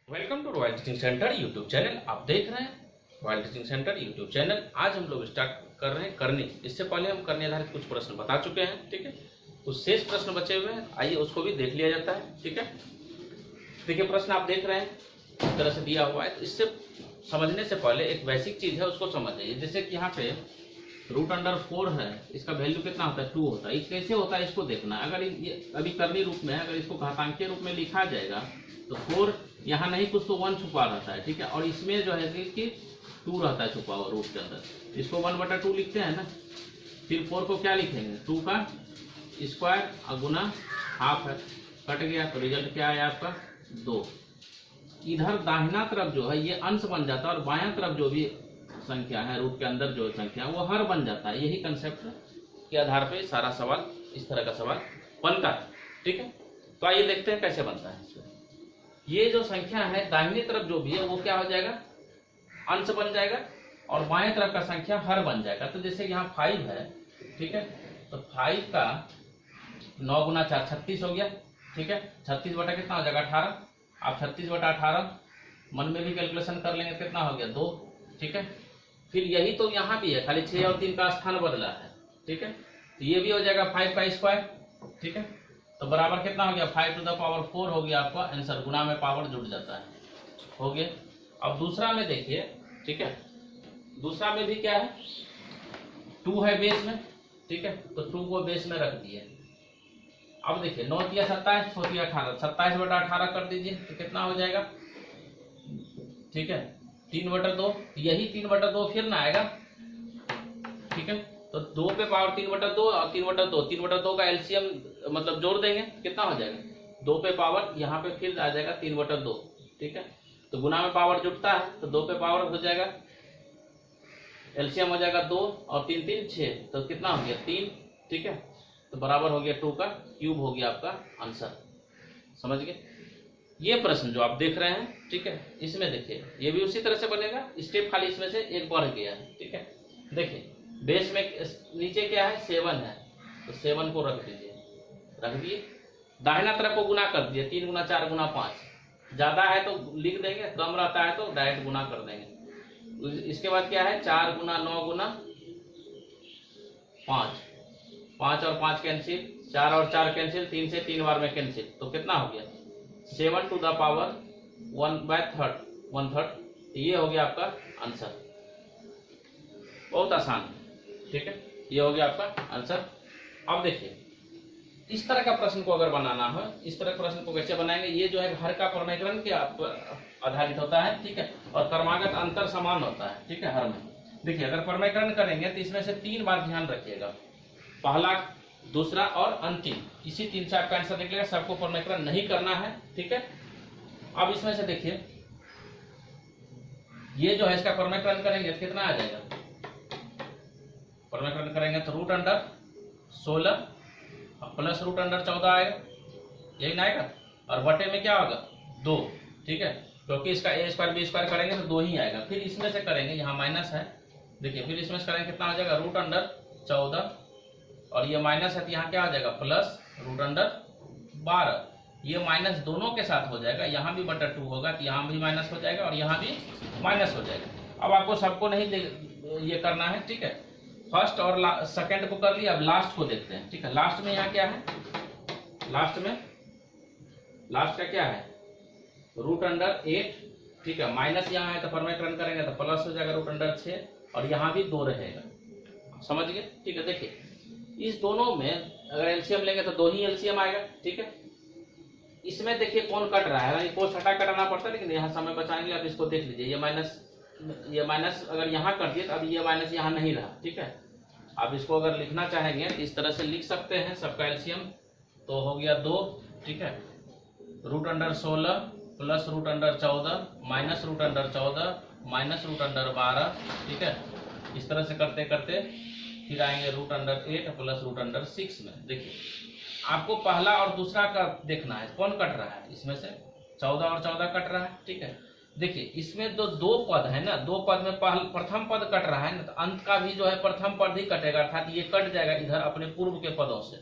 Welcome to Royal Teaching Centre YouTube channel. आप देख रहे हैं Royal Teaching Centre YouTube channel. आज हम लोग स्टार्ट कर रहे हैं करनी। इससे पहले हम करनी आधारित कुछ प्रश्न बता चुके हैं, ठीक है। कुछ शेष प्रश्न बचे हुए हैं, आइए उसको भी देख लिया जाता है, ठीक है। देखिए प्रश्न आप देख रहे हैं इस तरह से दिया हुआ है, तो इससे समझने से पहले एक बेसिक चीज है उसको समझ जाइए। जैसे कि यहाँ पे √4 है, इसका वैल्यू कितना होता है 2 होता है। ये कैसे होता है इसको देखना है। अगर ये अभी करनी रूप में है, अगर इसको घातांकीय रूप में लिखा जाएगा तो 4 यहाँ नहीं कुछ तो 1 छुपा रहता है, ठीक है। और इसमें जो है कि 2 रहता है छुपा हुआ रूट के अंदर। इसको 1/2 लिखते हैं ना, फिर 4 को क्या लिखेंगे 2 का स्क्वायर और गुना हाफ है, कट गया तो रिजल्ट क्या आया आपका 2। इधर दाहिना तरफ जो है ये अंश बन जाता है और बायां तरफ जो भी संख्या है रूट के अंदर जो संख्या है वो हर बन जाता है। यही कंसेप्ट के आधार पे सारा सवाल इस तरह का सवाल बनता है, ठीक है। तो आइए देखते हैं कैसे बनता है। ये जो संख्या है दाहिनी तरफ जो भी है वो क्या हो जाएगा अंश बन जाएगा और बाएं तरफ का संख्या हर बन जाएगा। तो जैसे यहाँ 5 है, ठीक है, तो 5 का 9 गुना 4 36 हो गया, ठीक है। 36 बटा कितना हो जाएगा 18। आप 36 बटा 18 मन में भी कैलकुलेशन कर लेंगे कितना हो गया 2, ठीक है। फिर यही तो यहाँ भी है, खाली 6 और 3 का स्थान बदला है, ठीक है। तो ये भी हो जाएगा 5 का स्क्वायर, ठीक है। तो बराबर कितना हो गया 5⁴ हो गया आपका आंसर। गुना में पावर जुड़ जाता है, हो गया। अब दूसरा में देखिए, ठीक है, दूसरा में भी क्या है 2 है बेस में, ठीक है। तो 2 को बेस में रख दिए। अब देखिए 9 × 27 4 × 18 27 बटा 18 कर दीजिए तो कितना हो जाएगा, ठीक है 3/2। यही 3/2 फिर ना आएगा, ठीक है। तो 2 पे पावर 3/2 और 3/2 3/2 का एलसीएम मतलब जोड़ देंगे कितना हो जाएगा 2 पे पावर, यहाँ पे फिर आ जाएगा 3/2, ठीक है। तो गुना में पावर जुटता है तो 2 पे पावर हो जाएगा, एलसीएम हो जाएगा 2 और 3 3 6, तो कितना हो गया 3, ठीक है। तो बराबर हो गया 2 का क्यूब हो गया आपका आंसर। समझ गए। ये प्रश्न जो आप देख रहे हैं, ठीक है, इसमें देखिए ये भी उसी तरह से बनेगा, स्टेप खाली इसमें से एक बढ़ गया है, ठीक है। देखिए बेस में नीचे क्या है 7 है, तो 7 को रख दीजिए, रख दिए। दाहिना तरफ को गुना कर दिए 3 × 4 × 5, ज्यादा है तो लिख देंगे, कम रहता है तो डायरेक्ट गुना कर देंगे। इसके बाद क्या है 4 × 9 × 5, 5 और 5 कैंसिल, 4 और 4 कैंसिल, 3 से 3 बार में कैंसिल, तो कितना हो गया 7 टू द पावर 1/3। ये हो गया आपका आंसर। बहुत आसान, ठीक है, ये हो गया आपका आंसर। अब देखिए इस तरह का प्रश्न को अगर बनाना हो, इस तरह के प्रश्न को कैसे बनाएंगे। ये जो है हर का प्रमेयकरण के आधारित होता है, ठीक है, और क्रमागत अंतर समान होता है, ठीक है, हर में। देखिए अगर प्रमेयकरण करेंगे तो इसमें से 3 बात ध्यान रखिएगा, पहला, दूसरा और अंतिम। इसी 3 से आपका आंसर निकलेगा, सबको प्रमेयकरण नहीं करना है, ठीक है। अब इसमें से देखिए ये जो है इसका प्रमेयकरण करेंगे तो कितना आ जाएगा, प्रमेयकरण करेंगे तो √16 प्लस √14 आएगा, यही ना आएगा। और बटे में क्या होगा 2, ठीक है, क्योंकि इसका a² b² करेंगे तो 2 ही आएगा। फिर इसमें से करेंगे, यहाँ माइनस है, देखिए फिर इसमें से करेंगे कितना हो जाएगा √14 और ये माइनस है तो यहाँ क्या हो जाएगा प्लस √12। ये माइनस दोनों के साथ हो जाएगा, यहाँ भी /2 होगा तो यहाँ भी माइनस हो जाएगा और यहाँ भी माइनस हो जाएगा। अब आपको सबको नहीं ये करना है, ठीक है, फर्स्ट और सेकंड को कर लिया। अब लास्ट को देखते हैं, ठीक है। लास्ट में यहाँ क्या है, लास्ट का क्या है √8, ठीक है, माइनस यहाँ है तो प्रमेयकरण करेंगे तो प्लस हो जाएगा √6 और यहाँ भी 2 रहेगा। समझ गए, ठीक है। देखिए इस दोनों में अगर एलसीएम लेंगे तो 2 ही एलसीएम आएगा, ठीक है। इसमें देखिए कौन कट रहा है, ये कोस हटा कटाना पड़ता है, लेकिन यहाँ समय बचाएंगे। आप इसको देख लीजिए, ये माइनस अगर यहाँ कर दिए तो अब ये माइनस यहाँ नहीं रहा, ठीक है। आप इसको अगर लिखना चाहेंगे तो इस तरह से लिख सकते हैं, सबका एलसीएम तो हो गया 2, ठीक है। √16 प्लस √14 माइनस √14 माइनस √12, ठीक है। इस तरह से करते करते फिर आएंगे √8 प्लस √6 में। देखिए आपको पहला और दूसरा का देखना है कौन कट रहा है, इसमें से 14 और 14 कट रहा है, ठीक है। देखिए इसमें तो 2 पद है ना, 2 पद में प्रथम पद कट रहा है ना, तो अंत का भी जो है प्रथम पद ही कटेगा, अर्थात ये कट जाएगा इधर अपने पूर्व के पदों से,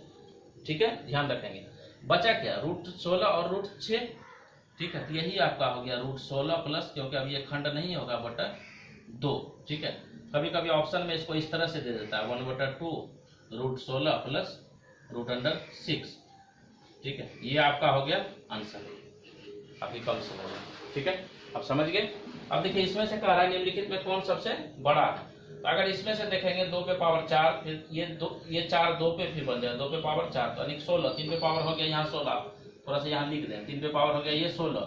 ठीक है, ध्यान रखेंगे। बचा क्या √16 और √6, ठीक है। तो यही आपका हो गया √16 प्लस, क्योंकि अब ये खंड नहीं होगा, बटा 2, ठीक है। कभी कभी ऑप्शन में इसको इस तरह से दे देता है 1/2 √16 प्लस √6, ठीक है। ये आपका हो गया आंसर, आपकी कम समझ, ठीक है। अब समझ गए। अब देखिए इसमें से कह रहा है निम्नलिखित में कौन सबसे बड़ा है। तो अगर इसमें से देखेंगे 2 पे पावर 4, फिर ये 4 2 पे फिर बन जाए 2 पे पावर 4 तो अनिक 16, 3 पे पावर हो गया यहाँ 16, थोड़ा सा यहाँ लिख दें, 3 पे पावर हो गया ये 16,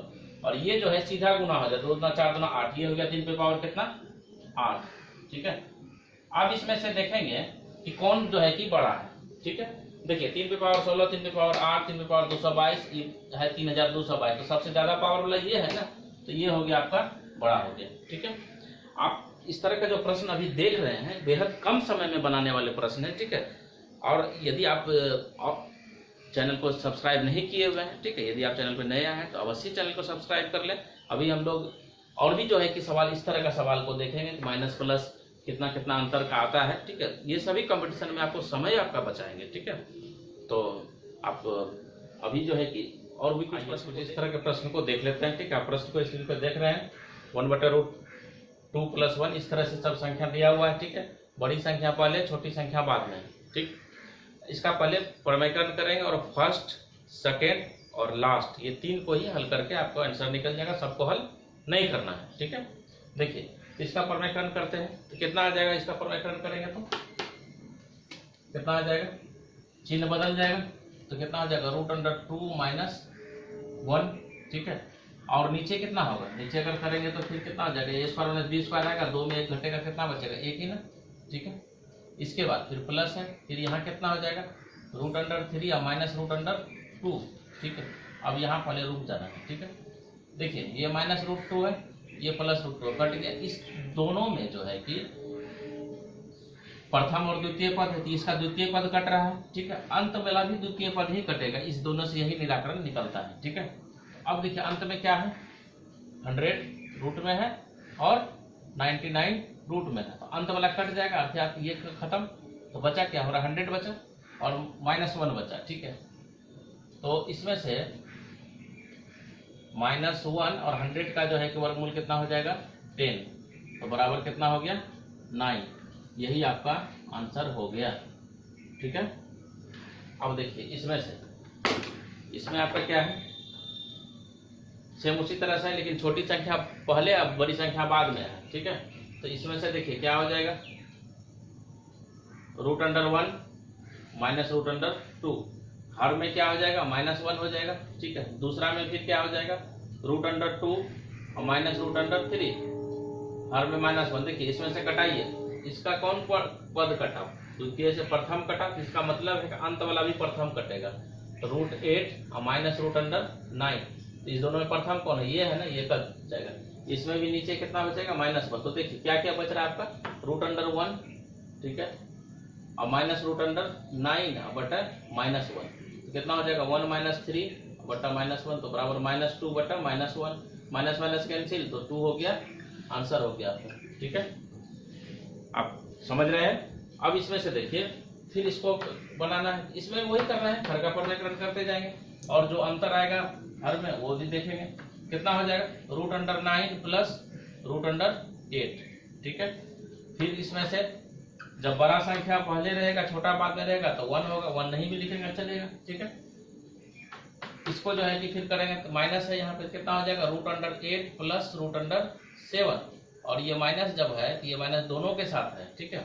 और ये जो है सीधा गुना हो जाए 2 दूना 4 दूना 8, ये हो गया 3 पे पावर कितना 8, ठीक है। अब इसमें से देखेंगे कि कौन जो है कि बड़ा है, ठीक है। देखिए 3 पे पावर 16, 3 पे पावर 8, 3 पे पावर 222, ये है 3222, तो सबसे ज्यादा पावर वाला ये है ना, तो ये हो गया आपका बड़ा हो गया, ठीक है। आप इस तरह का जो प्रश्न अभी देख रहे हैं बेहद कम समय में बनाने वाले प्रश्न है, ठीक है। और यदि आप चैनल को सब्सक्राइब नहीं किए हुए हैं, ठीक है, यदि आप चैनल पर नए आए हैं तो अवश्य चैनल को सब्सक्राइब कर लें। अभी हम लोग और भी जो है कि सवाल इस तरह का सवाल को देखेंगे, माइनस प्लस कितना कितना अंतर का आता है, ठीक है। ये सभी कंपटीशन में आपको समय आपका बचाएंगे, ठीक है। तो आप अभी जो है कि और भी कुछ प्रश्न इस तरह के प्रश्न को देख लेते हैं, ठीक है। प्रश्न को स्क्रीन पर देख रहे हैं 1/√2 + 1, इस तरह से सब संख्या दिया हुआ है, ठीक है। बड़ी संख्या पहले, छोटी संख्या बाद में, ठीक। इसका पहले प्रमेयकरण करेंगे और फर्स्ट, सेकेंड और लास्ट ये 3 को ही हल करके आपको आंसर निकल जाएगा, सबको हल नहीं करना है, ठीक है। देखिए इसका प्रमेयकरण करते हैं तो कितना आ जाएगा, इसका प्रमेयकरण करेंगे तो कितना आ जाएगा, चिन्ह बदल जाएगा तो कितना आ जाएगा √2 - 1, ठीक है। और नीचे कितना होगा, नीचे अगर करेंगे तो फिर कितना आ जाएगा, a² - b² आएगा, 2 में 1 घटेगा, कितना बचेगा 1 ही ना, ठीक है। इसके बाद फिर प्लस है, फिर यहाँ कितना हो जाएगा √3 या -√2, ठीक है। अब यहाँ पहले रुक जाना है, ठीक है। देखिए ये -√2 है, ये +√2 कट गया, इस दोनों में जो है कि प्रथम और द्वितीय पद है तो इसका द्वितीय पद कट रहा है, ठीक है। अंत वाला भी द्वितीय पद ही कटेगा, इस दोनों से यही निराकरण निकलता है, ठीक है। अब देखिए अंत में क्या है, 100 रूट में है और 99 रूट में है, तो अंत वाला कट जाएगा, अर्थात ये खत्म, तो बचा क्या हो रहा, 100 बचा और -1 बचा, ठीक है। तो इसमें से -1 और 100 का जो है कि वर्गमूल कितना हो जाएगा 10, तो बराबर कितना हो गया 9, यही आपका आंसर हो गया, ठीक है। अब देखिए इसमें से, इसमें आपका क्या है, सेम उसी तरह से, लेकिन छोटी संख्या पहले अब बड़ी संख्या बाद में है, ठीक है। तो इसमें से देखिए क्या हो जाएगा √1 - √2, हर में क्या हो जाएगा -1 हो जाएगा, ठीक है। दूसरा में फिर क्या हो जाएगा √2 और -√3, हर में -1। देखिए इसमें से कटाइए, इसका कौन पद कटा, द्वितीय से प्रथम कटा, इसका मतलब है कि अंत वाला भी प्रथम कटेगा, तो √8 और -√9, इस दोनों में प्रथम कौन है, ये है ना, ये कट जाएगा। इसमें भी नीचे कितना बचेगा -1, तो देखिए क्या क्या बच रहा है आपका √1, ठीक है, और -√9 बटा -1, तो कितना हो जाएगा 1 - 3 बटा -1, तो बराबर -2 बटा -1, माइनस माइनस कैंसिल, तो 2 हो गया, आंसर हो गया आपका, ठीक है। आप समझ रहे हैं। अब इसमें से देखिए फिर इसको बनाना है, इसमें वही करना है, हर का प्रमेयकरण करते जाएंगे और जो अंतर आएगा हर में वो भी देखेंगे, कितना हो जाएगा √9 प्लस √8, ठीक है। फिर इसमें से जब बड़ा संख्या पहले रहेगा छोटा बाद में रहेगा तो 1 होगा, 1 नहीं भी लिखेंगे चलेगा, ठीक है। इसको जो है कि फिर करेंगे तो माइनस है, यहाँ पे कितना हो जाएगा √8 प्लस √7, और ये माइनस जब है तो ये माइनस दोनों के साथ है, ठीक है।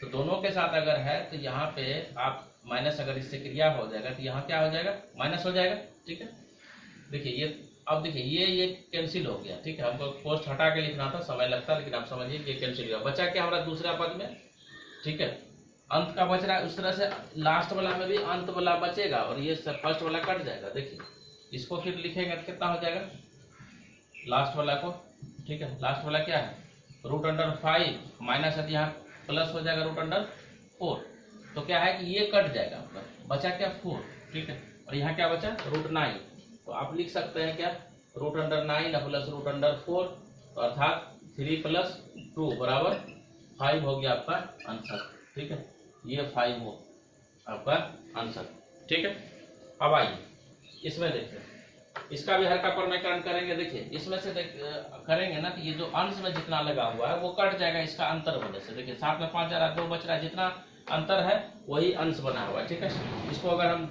तो दोनों के साथ अगर है तो यहाँ पे आप माइनस अगर इससे क्रिया हो जाएगा तो यहाँ क्या हो जाएगा माइनस हो जाएगा, ठीक है। देखिए ये, अब देखिए ये कैंसिल हो गया, ठीक है। हमको पोस्ट हटा के लिखना था, समय लगता, लेकिन आप समझिए ये कैंसिल हुआ, बचा क्या हमारा दूसरा पद में, ठीक है, अंत का बच रहा है। उस तरह से लास्ट वाला में भी अंत वाला बचेगा और ये फर्स्ट वाला कट जाएगा। देखिए इसको फिर लिखेंगे तो कितना हो जाएगा लास्ट वाला को, ठीक है। लास्ट वाला क्या है √5 माइनस है, यहाँ प्लस हो जाएगा √4, तो क्या है कि ये कट जाएगा, मतलब बचा क्या 4, ठीक है। और यहाँ क्या बचा √9, तो आप लिख सकते हैं क्या √9 प्लस √4, तो अर्थात 3 प्लस 2 बराबर 5 हो गया आपका आंसर, ठीक है। ये 5 हो आपका आंसर, ठीक है। अब आइए इसमें देखते हैं, इसका भी हल्का परमीकरण करेंगे। देखिए इसमें से करेंगे ना, तो ये जो अंश में जितना लगा हुआ है वो कट जाएगा इसका अंतर होने से। देखिए 7 में 5 जा रहा है, 2 बच रहा है, जितना अंतर है वही अंश बना हुआ है। ठीक है, इसको अगर हम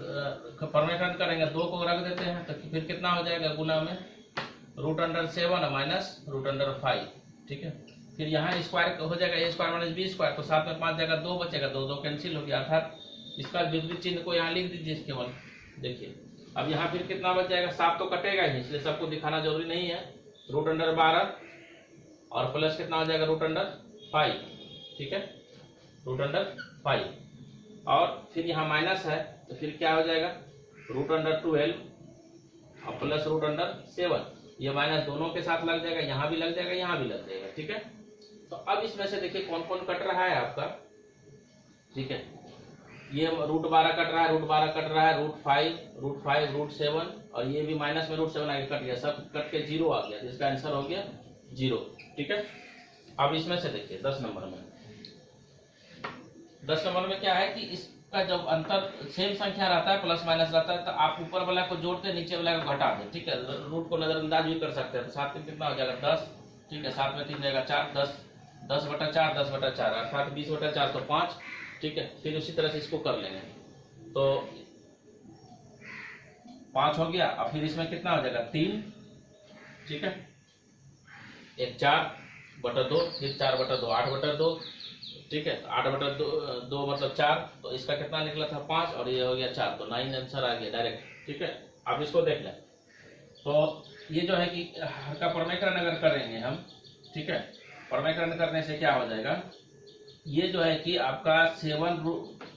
परमीकरण करेंगे 2 को रख देते हैं तो फिर कितना हो जाएगा, गुना में √7 माइनस √5। ठीक है, फिर यहाँ स्क्वायर हो जाएगा a square minus b square, तो 7 में 5 जाएगा, 2 बचेगा, 2 2 कैंसिल हो गया, अर्थात इसका विपरीत चिन्ह को यहाँ लिख दीजिए केवल। देखिए अब यहाँ फिर कितना बच जाएगा, 7 तो कटेगा ही, इसलिए सबको दिखाना जरूरी नहीं है। √12 और प्लस कितना हो जाएगा, √5। ठीक है, √5 और फिर यहाँ माइनस है तो फिर क्या हो जाएगा, √12 और प्लस √7। ये माइनस दोनों के साथ लग जाएगा, यहाँ भी लग जाएगा, यहाँ भी लग जाएगा। ठीक है, तो अब इसमें से देखिए कौन कौन कट रहा है आपका। ठीक है, ये √12 कट रहा है, √12 कट रहा है, √5, √7 और ये भी माइनस में √7 आगे कट गया, सब कट के 0 आ गया, इसका आंसर हो गया 0। ठीक है, अब इसमें से देखिए 10 नंबर में क्या है कि इसका जब अंतर सेम संख्या रहता है, प्लस माइनस रहता है, तो आप ऊपर वाला को जोड़ते नीचे वाला को घटा दे। ठीक है, रूट को नजरअंदाज भी कर सकते हैं। तो 7 में कितना हो जाएगा, 10। ठीक है, 7 में 3 जाएगा 4, 10/4, 10/4 अर्थात 20/4 तो 5। ठीक है, फिर उसी तरह से इसको कर लेंगे तो 5 हो गया। अब फिर इसमें कितना हो जाएगा, 3। ठीक है, एक 4/2, फिर 4/2, 8/2। ठीक है, 8/2 मतलब 4, तो इसका कितना निकला था, 5 और ये हो गया 4, तो 9 आंसर आ गया डायरेक्ट। ठीक है, अब इसको देख लें तो ये जो है कि हल्का परमीकरण अगर करेंगे हम, ठीक है, परमीकरण करने से क्या हो जाएगा, ये जो है कि आपका 7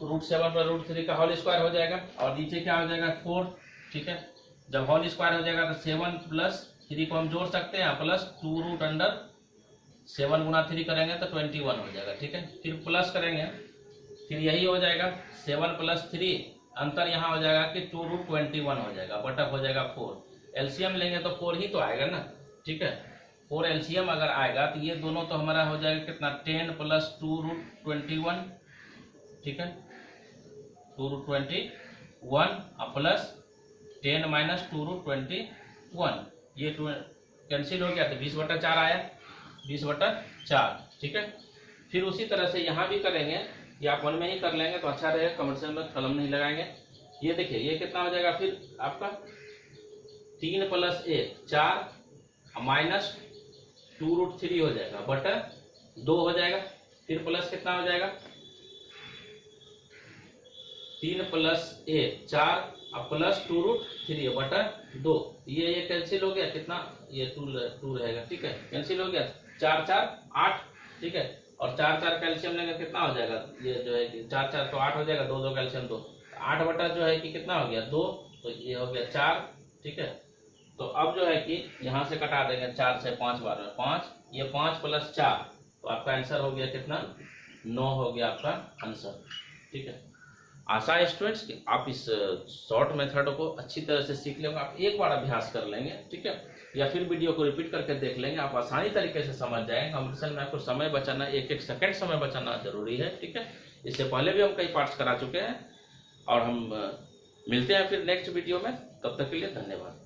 √7 पर √3 का होल स्क्वायर हो जाएगा और नीचे क्या हो जाएगा, 4। ठीक है, जब होल स्क्वायर हो जाएगा तो 7 + 3 को हम जोड़ सकते हैं, प्लस 2√7 गुना 3 करेंगे तो 21 हो जाएगा। ठीक है, फिर प्लस करेंगे, फिर यही हो जाएगा 7 + 3, अंतर यहाँ हो जाएगा कि 2√21 हो जाएगा, बटा हो जाएगा 4। एलसीएम लेंगे तो 4 ही तो आएगा ना। ठीक है, 4 एलसीएम अगर आएगा तो ये दोनों तो हमारा हो जाएगा कितना, 10 + 2√21। ठीक है, 2√21 प्लस 10 - 2√21, ये कैंसिल हो गया तो 20/4 आया, 20/4। ठीक है, फिर उसी तरह से यहाँ भी करेंगे, या आप 1 में ही कर लेंगे तो अच्छा रहेगा, कमर्शियल में कलम नहीं लगाएंगे। ये देखिए ये कितना हो जाएगा, फिर आपका 3 + 1 4 माइनस 2√3 हो जाएगा, बटा 2 हो जाएगा। फिर प्लस कितना हो जाएगा, 3 + 1 4 प्लस 2√3 बटा 2, ये कैंसिल हो गया, कितना ये 2 रहेगा। ठीक है, कैंसिल हो गया, 4 4 8। ठीक है, और 4 4 कैल्शियम लेंगे कितना हो जाएगा, ये जो है कि 4 4 तो 8 हो जाएगा, 2 2 कैल्शियम 2, 8 बटा जो है कि कितना हो गया 2, तो ये हो गया 4। ठीक है, तो अब जो है कि यहाँ से कटा देंगे, 4 से 5 बार में 5, ये 5 + 4, तो आपका आंसर हो गया कितना, 9 हो गया आपका आंसर। ठीक है, आशा है स्टूडेंट्स कि आप इस शॉर्ट मेथड को अच्छी तरह से सीख लेंगे। आप एक बार अभ्यास कर लेंगे, ठीक है, या फिर वीडियो को रिपीट करके देख लेंगे, आप आसानी तरीके से समझ जाएंगे। कंपटीशन में आपको समय बचाना, 1-1 सेकंड समय बचाना जरूरी है। ठीक है, इससे पहले भी हम कई पार्ट्स करा चुके हैं और हम मिलते हैं फिर नेक्स्ट वीडियो में। तब तक के लिए धन्यवाद।